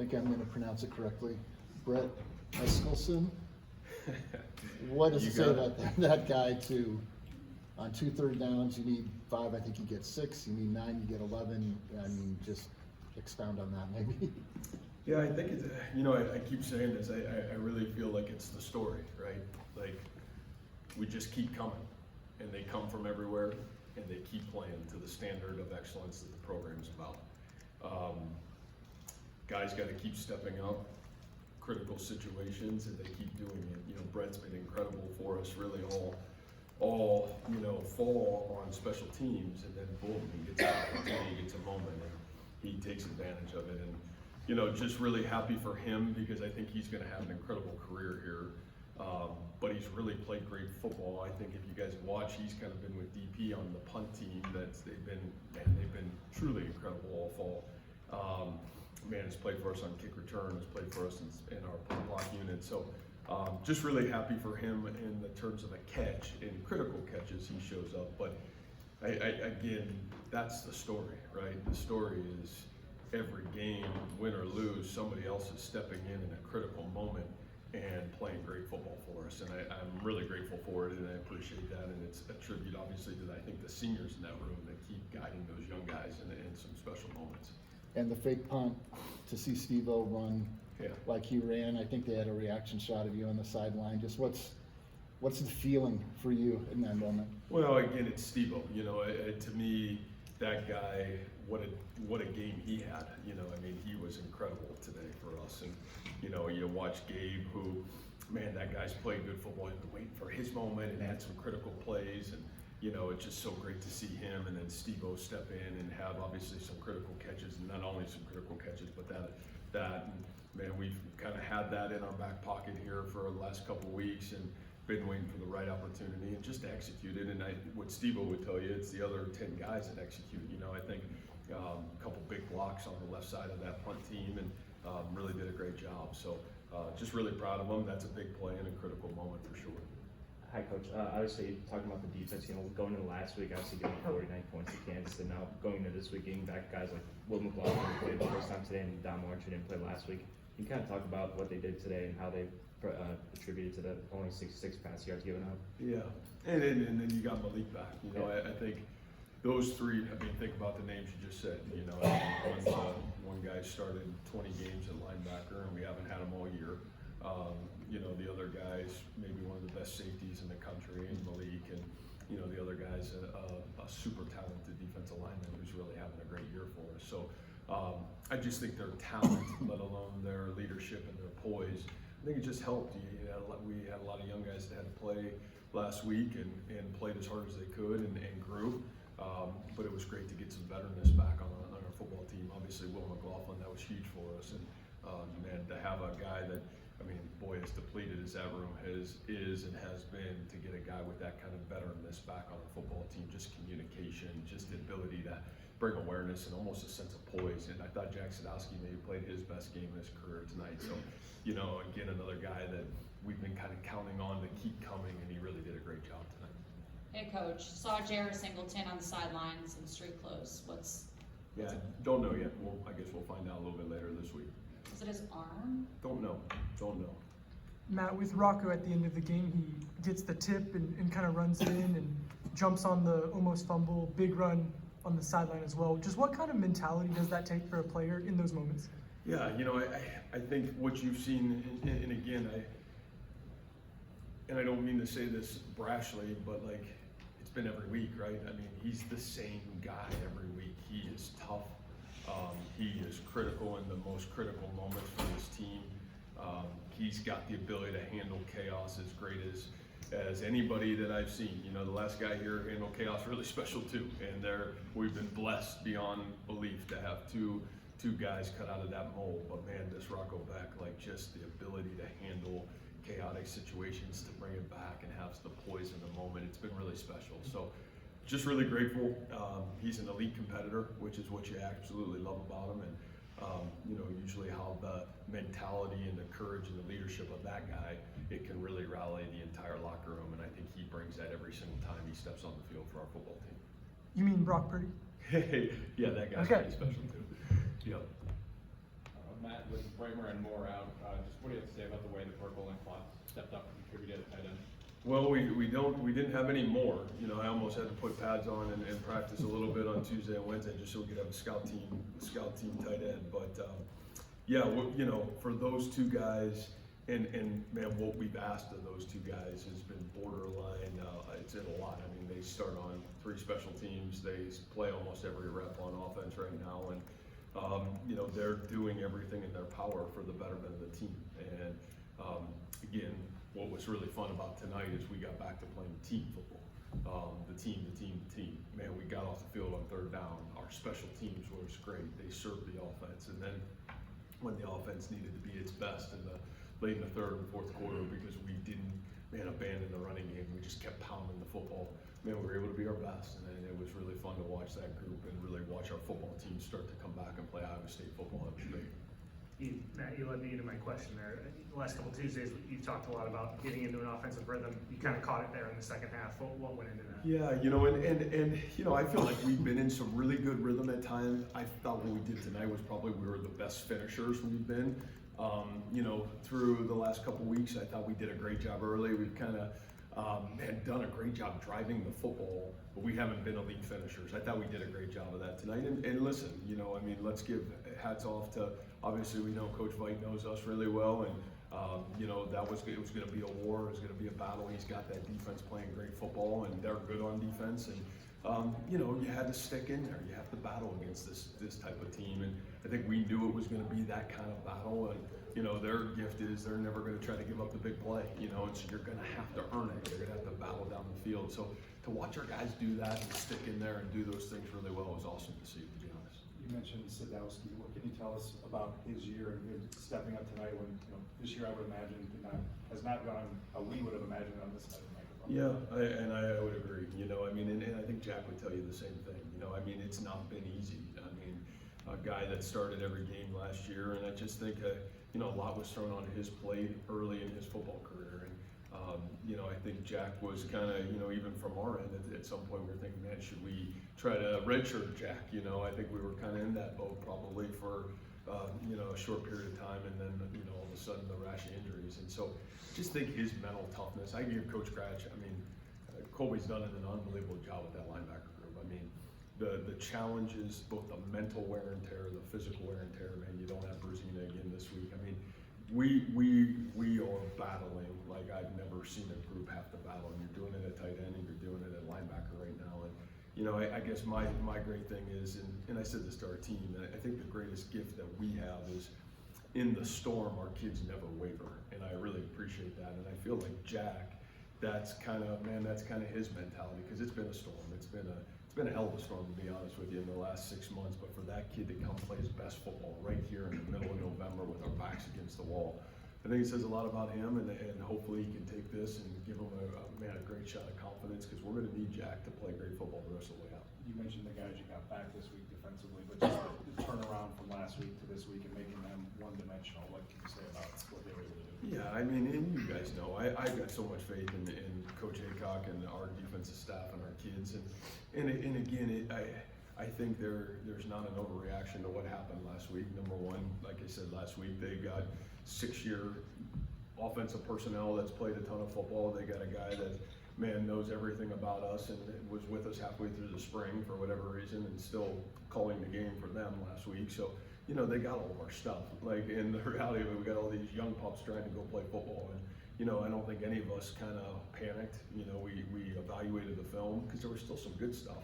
think I'm going to pronounce it correctly, Brett Eskilsson. What does it say about that guy on 2 third downs, you need 5, I think you get 6, you need 9, you get 11. I mean, just expound on that maybe. Yeah, I think it's, I keep saying this, I really feel like it's the story, right? Like, we just keep coming, and they come from everywhere, and they keep playing to the standard of excellence that the program's about. Guys got to keep stepping up, critical situations, and they keep doing it. Brett's been incredible for us, really all fall on special teams, and then boom, he gets an opportunity, he gets a moment, and he takes advantage of it. And just really happy for him, because I think he's going to have an incredible career here. But he's really played great football. I think if you guys watch, he's kind of been with DP on the punt team. They've been truly incredible all fall. Has played for us on kick return, has played for us in our punt block unit. So just really happy for him in the terms of a catch. In critical catches, he shows up. But again, that's the story, right? The story is every game, win or lose, somebody else is stepping in a critical moment and playing great football for us. And I'm really grateful for it, and I appreciate that. And it's a tribute, obviously, to, I think, the seniors in that room that keep guiding those young guys in some special moments. And the fake punt, to see Steve-O run like he ran, I think they had a reaction shot of you on the sideline. Just what's the feeling for you in that moment? Well, again, it's Steve-O. To me, that guy, what a game he had. He was incredible today for us. And you watch Gabe, who, man, that guy's played good football. He's been waiting for his moment and had some critical plays. And it's just so great to see him, and then Steve-O step in and have obviously some critical catches, and not only some critical catches, but that. And man, we've kind of had that in our back pocket here for the last couple of weeks, and been waiting for the right opportunity and just to execute it. And what Steve-O would tell you, it's the other 10 guys that execute. I think a couple big blocks on the left side of that punt team, and really did a great job. So just really proud of them. That's a big play and a critical moment for sure. Hi, Coach. Obviously, talking about the defense, going into last week, obviously getting 49 points to Kansas, and now going into this week, getting back guys like Will McLaughlin, who played the first time today, and Don Lawrence, who didn't play last week. Can you kind of talk about what they did today and how they attributed to the only 66 pass yards given up? Yeah, and then you got Malik back. I think those three, think about the names you just said. One guy started 20 games at linebacker, and we haven't had him all year. The other guy's maybe one of the best safeties in the country, and Malik, and the other guy's a super talented defensive lineman who's really having a great year for us. So I just think their talent, let alone their leadership and their poise, I think it just helped. We had a lot of young guys that had to play last week and played as hard as they could and grew. But it was great to get some veteranness back on our football team. Obviously, Will McLaughlin, that was huge for us. And man, to have a guy that, boy, as depleted as that room is and has been, to get a guy with that kind of veteranness back on our football team, just communication, just the ability to bring awareness and almost a sense of poise. And I thought Jack Sadowski maybe played his best game in his career tonight. So, again, another guy that we've been kind of counting on to keep coming, and he really did a great job tonight. Hey, Coach, saw J.R. Singleton on the sidelines in street clothes. Yeah, don't know yet. I guess we'll find out a little bit later this week. Is it his arm? Don't know. Matt, with Rocco at the end of the game, he gets the tip and kind of runs in and jumps on the almost fumble, big run on the sideline as well. Just what kind of mentality does that take for a player in those moments? Yeah, I think what you've seen, and again, I don't mean to say this brashly, but it's been every week, right? He's the same guy every week. He is tough. He is critical in the most critical moments for his team. He's got the ability to handle chaos as great as anybody that I've seen. The last guy here handled chaos really special too. And we've been blessed beyond belief to have two guys cut out of that mold. But man, this Rocco back, just the ability to handle chaotic situations, to bring it back and have the poise in the moment, it's been really special. So just really grateful. He's an elite competitor, which is what you absolutely love about him. And usually how the mentality and the courage and the leadership of that guy, it can really rally the entire locker room. And I think he brings that every single time he steps on the field for our football team. You mean Brock Purdy? Yeah, that guy's okay. Pretty special too. Yep. Matt, with Bramer and Moore out, just what do you have to say about the way that Burkle and Klotz stepped up and contributed at tight end? Well, we didn't have any more. You know, I almost had to put pads on and practice a little bit on Tuesday and Wednesday just so we could have a scout team tight end. But yeah, you know, for those two guys, and man, what we've asked of those two guys has been borderline. It's in a lot. I mean, they start on 3 special teams. They play almost every rep on offense right now, and you know, they're doing everything in their power for the betterment of the team. And again, what was really fun about tonight is we got back to playing team football. The team. Man, we got off the field on 3rd down. Our special teams was great. They served the offense, and then when the offense needed to be its best late in the 3rd and 4th quarter, because we didn't abandon the running game, we just kept pounding the football. Man, we were able to be our best, and it was really fun to watch that group and really watch our football team start to come back and play Iowa State football. It was great. Matt, you led me into my question there. The last couple Tuesdays, you've talked a lot about getting into an offensive rhythm. You kind of caught it there in the second half. What went into that? Yeah, you know, and you know, I feel like we've been in some really good rhythm at times. I thought what we did tonight was probably we were the best finishers we've been. You know, through the last couple weeks, I thought we did a great job early. We've kind of had done a great job driving the football, but we haven't been elite finishers. I thought we did a great job of that tonight. And listen, you know, I mean, let's give hats off to, obviously we know Coach Veit knows us really well, and you know, it was going to be a war, it was going to be a battle. He's got that defense playing great football, and they're good on defense. And you know, you had to stick in there. You have to battle against this type of team, and I think we knew it was going to be that kind of battle. And you know, their gift is they're never going to try to give up the big play. You know, and so you're going to have to earn it. You're going to have to battle down the field. So to watch our guys do that and stick in there and do those things really well was awesome to see, to be honest. You mentioned Sadowski. What can you tell us about his year and his stepping up tonight? When you know, this year, I would imagine has not gone how we would have imagined on this side of the microphone. Yeah, I would agree. You know, I mean, and I think Jack would tell you the same thing. You know, I mean, it's not been easy. I mean, a guy that started every game last year, and I just think, you know, a lot was thrown on his plate early in his football career. And, you know, I think Jack was kind of, you know, even from our end, at some point we were thinking, man, should we try to redshirt Jack? You know, I think we were kind of in that boat probably for, you know, a short period of time, and then, you know, all of a sudden the rash of injuries. And so just think his mental toughness. I give Coach Cratch, I mean, Colby's done an unbelievable job with that linebacker group. I mean, the challenges, both the mental wear and tear, the physical wear and tear, man, you don't have Brezina again this week. I mean, we are battling like I've never seen a group have to battle, and you're doing it at tight end and you're doing it at linebacker right now. And you know, I guess my great thing is, and I said this to our team, and I think the greatest gift that we have is in the storm, our kids never waver, and I really appreciate that. And I feel like Jack, that's kind of his mentality, because it's been a storm. It's been a hell of a storm, to be honest with you, in the last 6 months. But for that kid to come play his best football right here in the middle of November with our backs against the wall, I think it says a lot about him, and hopefully he can take this and give him a great shot of confidence, because we're going to need Jack to play great football the rest of the way out. You mentioned the guys you got back this week defensively, but just the turnaround from last week to this week and making them one-dimensional. What can you say about what they were able to do? Yeah, I mean, and you guys know, I've got so much faith in Coach Aycock and our defensive staff and our kids, and again, I think there's not an overreaction to what happened last week. Number one, like I said last week, they got 6-year offensive personnel that's played a ton of football. They got a guy that, man, knows everything about us and was with us halfway through the spring for whatever reason, and still calling the game for them last week. So, you know, they got all of our stuff. Like, in the reality of it, we got all these young pups trying to go play football, and you know, I don't think any of us kind of panicked. You know, we evaluated the film, because there was still some good stuff.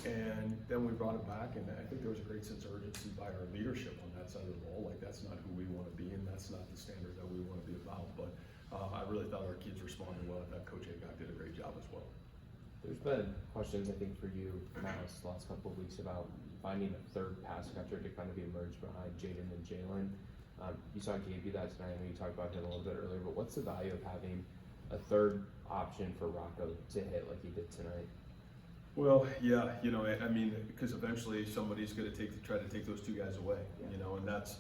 And then we brought it back, and I think there was a great sense of urgency by our leadership on that side of the ball. Like, that's not who we want to be, and that's not the standard that we want to be about. But I really thought our kids responded well. I thought Coach Aycock did a great job as well. There's been questions, I think, for you, Miles, the last couple of weeks about finding a third pass catcher to kind of emerge behind Jaden and Jalen. You saw Gabe do that tonight. I know you talked about him a little bit earlier, but what's the value of having a third option for Rocco to hit like he did tonight? Well, yeah, you know, I mean, because eventually somebody's going to try to take those two guys away, you know, and that's,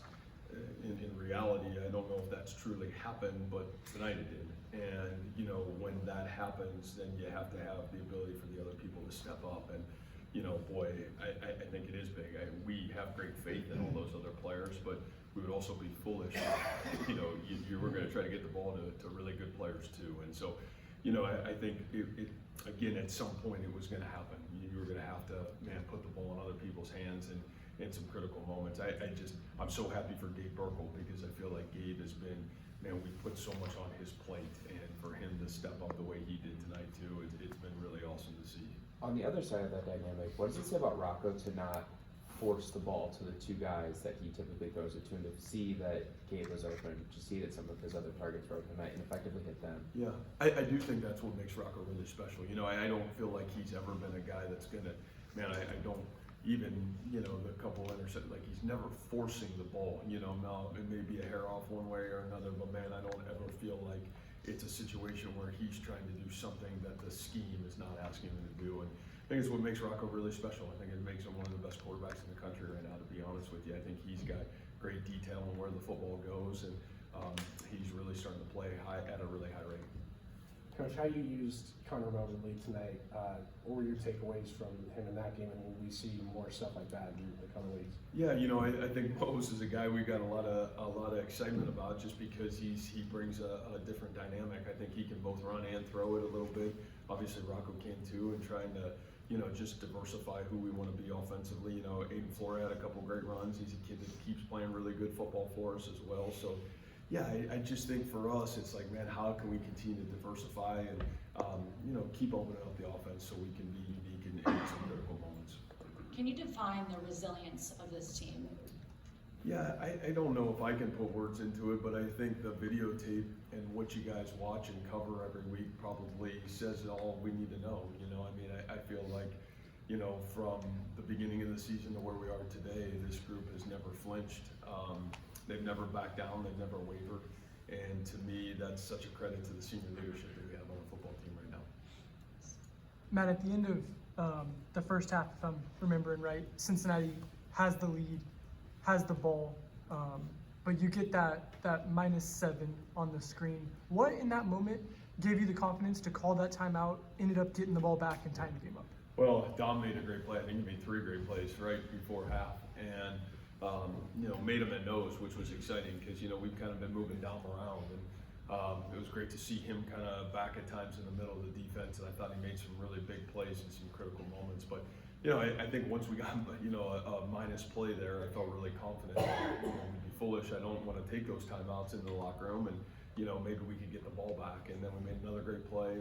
in reality, I don't know if that's truly happened, but tonight it did. And, you know, when that happens, then you have to have the ability for the other people to step up. And, you know, boy, I think it is big. We have great faith in all those other players, but we would also be foolish, you know, you were gonna try to get the ball to really good players too. And so, you know, I think it again, at some point it was gonna happen. You were gonna have to, man, put the ball in other people's hands and in some critical moments. I'm so happy for Gabe Burkle, because I feel like Gabe has been, man, we put so much on his plate, and for him to step up the way he did tonight too, it's been really awesome to see. On the other side of that dynamic, what does it say about Rocco to not force the ball to the two guys that he typically throws it to, and to see that Gabe was open, to see that some of his other targets were open tonight and effectively hit them? Yeah, I do think that's what makes Rocco really special. You know, I don't feel like he's ever been a guy that's gonna, man, I don't even, you know, the couple interceptions, like he's never forcing the ball. You know, now it may be a hair off one way or another, but man, I don't ever feel like it's a situation where he's trying to do something that the scheme is not asking him to do. And I think it's what makes Rocco really special. I think it makes him one of the best quarterbacks in the country right now, to be honest with you. I think he's got great detail on where the football goes, and he's really starting to play at a really high rate. Coach, how you used Connor relatively tonight, what were your takeaways from him in that game, and will we see more stuff like that in the coming weeks? Yeah, you know, I think Mose is a guy we got a lot of excitement about, just because he brings a different dynamic. I think he can both run and throw it a little bit. Obviously Rocco can too, and trying to, you know, just diversify who we want to be offensively. You know, Aiden Flora had a couple great runs. He's a kid that keeps playing really good football for us as well. So yeah, I just think for us, it's like, man, how can we continue to diversify and, you know, keep opening up the offense so we can be unique in some critical moments. Can you define the resilience of this team? Yeah, I don't know if I can put words into it, but I think the videotape and what you guys watch and cover every week probably says all we need to know. You know, I mean, I feel like, you know, from the beginning of the season to where we are today, this group has never flinched. They've never backed down, they've never wavered. And to me, that's such a credit to the senior leadership that we have on the football team right now. Matt, at the end of the first half, if I'm remembering right, Cincinnati has the lead, has the ball, but you get that -7 on the screen. What in that moment gave you the confidence to call that timeout, ended up getting the ball back and tying the game up? Well, Dom made a great play. I think he made 3 great plays right before half, and you know, made him at nose, which was exciting because, you know, we've kind of been moving Dom around, and it was great to see him kind of back at times in the middle of the defense, and I thought he made some really big plays in some critical moments. But you know, I think once we got, you know, a minus play there, I felt really confident. You know, we'd be foolish. I don't want to take those timeouts into the locker room, and you know, maybe we could get the ball back. And then we made another great play,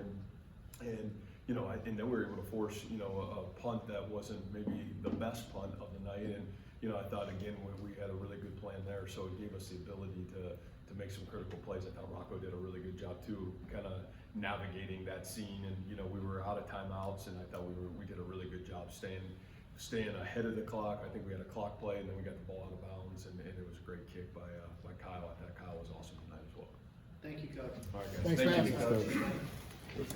and you know, and then we were able to force, you know, a punt that wasn't maybe the best punt of the night. And you know, I thought again we had a really good plan there, so it gave us the ability to make some critical plays. I thought Rocco did a really good job too, kind of navigating that scene. And you know, we were out of timeouts, and I thought we did a really good job staying ahead of the clock. I think we had a clock play, and then we got the ball out of bounds, and it was a great kick by Kyle. I thought Kyle was awesome tonight as well. Thank you, Coach. All right, guys. Thanks, Thank Matt. you.